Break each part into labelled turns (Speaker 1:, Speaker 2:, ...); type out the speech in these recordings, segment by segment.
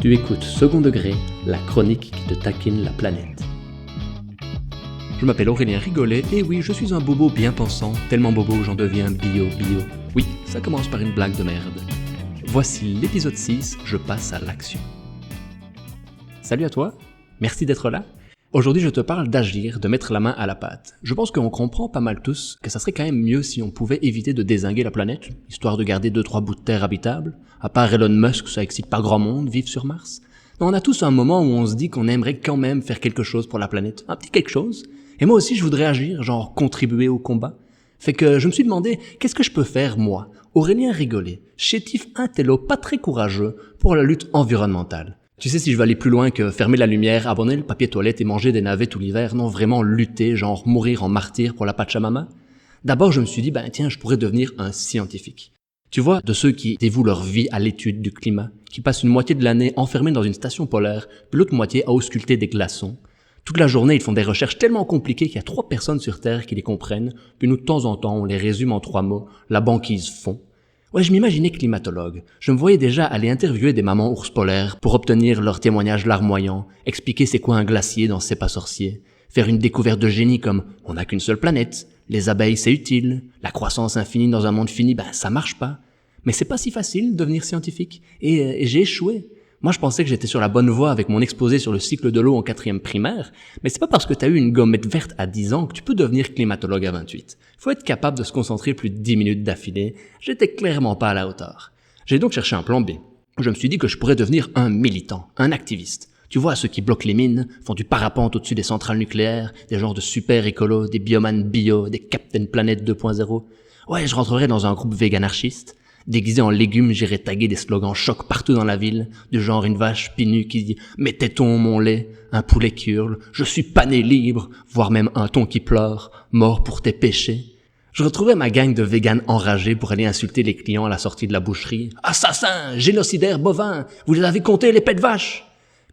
Speaker 1: Tu écoutes Second Degré, la chronique qui te taquine la planète. Je m'appelle Aurélien Rigolet et oui, je suis un bobo bien pensant, tellement bobo j'en deviens bio. Oui, ça commence par une blague de merde. Voici l'épisode 6, je passe à l'action. Salut à toi, merci d'être là. Aujourd'hui je te parle d'agir, de mettre la main à la pâte. Je pense qu'on comprend pas mal tous que ça serait quand même mieux si on pouvait éviter de dézinguer la planète, histoire de garder 2-3 bouts de terre habitables. À part Elon Musk, ça excite pas grand monde, vivre sur Mars. Non, on a tous un moment où on se dit qu'on aimerait quand même faire quelque chose pour la planète, un petit quelque chose. Et moi aussi je voudrais agir, genre contribuer au combat. Fait que je me suis demandé, qu'est-ce que je peux faire moi, Aurélien Rigolet, chétif intello pas très courageux, pour la lutte environnementale? Tu sais, si je veux aller plus loin que fermer la lumière, abonner le papier toilette et manger des navets tout l'hiver, non, vraiment lutter, genre mourir en martyr pour la Pachamama? D'abord, je me suis dit, tiens, je pourrais devenir un scientifique. Tu vois, de ceux qui dévouent leur vie à l'étude du climat, qui passent une moitié de l'année enfermés dans une station polaire, puis l'autre moitié à ausculter des glaçons. Toute la journée, ils font des recherches tellement compliquées qu'il y a 3 personnes sur Terre qui les comprennent, puis nous, de temps en temps, on les résume en 3 mots, la banquise fond. Ouais, je m'imaginais climatologue. Je me voyais déjà aller interviewer des mamans ours polaires pour obtenir leurs témoignages larmoyants, expliquer c'est quoi un glacier dans C'est pas sorcier, faire une découverte de génie comme « on n'a qu'une seule planète », les abeilles c'est utile, la croissance infinie dans un monde fini, ça marche pas. Mais c'est pas si facile de devenir scientifique, et j'ai échoué. Moi je pensais que j'étais sur la bonne voie avec mon exposé sur le cycle de l'eau en 4e primaire, mais c'est pas parce que t'as eu une gommette verte à 10 ans que tu peux devenir climatologue à 28. Faut être capable de se concentrer plus de 10 minutes d'affilée, j'étais clairement pas à la hauteur. J'ai donc cherché un plan B. Je me suis dit que je pourrais devenir un militant, un activiste. Tu vois, ceux qui bloquent les mines, font du parapente au-dessus des centrales nucléaires, des genres de super écolos, des biomanes bio, des Captain Planet 2.0. Ouais, je rentrerais dans un groupe véganarchiste. Déguisé en légumes, j'irais taguer des slogans chocs partout dans la ville, du genre une vache pinue qui dit « Mes tétons, mon lait », un poulet qui hurle « Je suis pané libre », voire même un thon qui pleure « Mort pour tes péchés ». Je retrouvais ma gang de véganes enragés pour aller insulter les clients à la sortie de la boucherie. « Assassins, génocidaires bovins, vous les avez comptés les pets de vache !»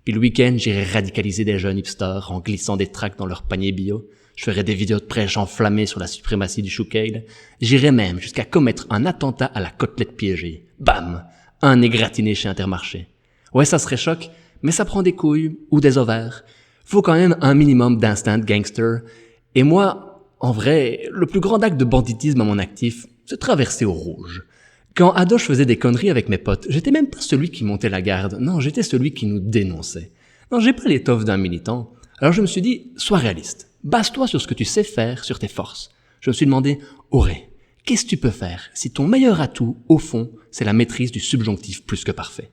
Speaker 1: Puis le week-end, j'irais radicaliser des jeunes hipsters en glissant des tracts dans leur panier bio. Je ferais des vidéos de prêche enflammées sur la suprématie du chou kale. J'irais même jusqu'à commettre un attentat à la côtelette piégée. Bam! Un égratigné chez Intermarché. Ouais, ça serait choc, mais ça prend des couilles ou des ovaires. Faut quand même un minimum d'instinct de gangster. Et moi, en vrai, le plus grand acte de banditisme à mon actif, c'est traverser au rouge. Quand ado je faisais des conneries avec mes potes, j'étais même pas celui qui montait la garde. Non, j'étais celui qui nous dénonçait. Non, j'ai pas l'étoffe d'un militant. Alors je me suis dit, sois réaliste. Base-toi sur ce que tu sais faire, sur tes forces. Je me suis demandé, Auré, qu'est-ce que tu peux faire si ton meilleur atout, au fond, c'est la maîtrise du subjonctif plus que parfait?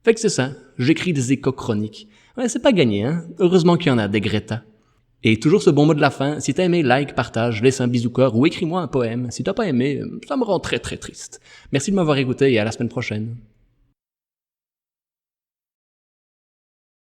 Speaker 1: Fait que c'est ça, j'écris des éco-chroniques. Ouais, c'est pas gagné, hein. Heureusement qu'il y en a, des Greta. Et toujours ce bon mot de la fin, si t'as aimé, like, partage, laisse un bisou cœur ou écris-moi un poème. Si t'as pas aimé, ça me rend très très triste. Merci de m'avoir écouté et à la semaine prochaine.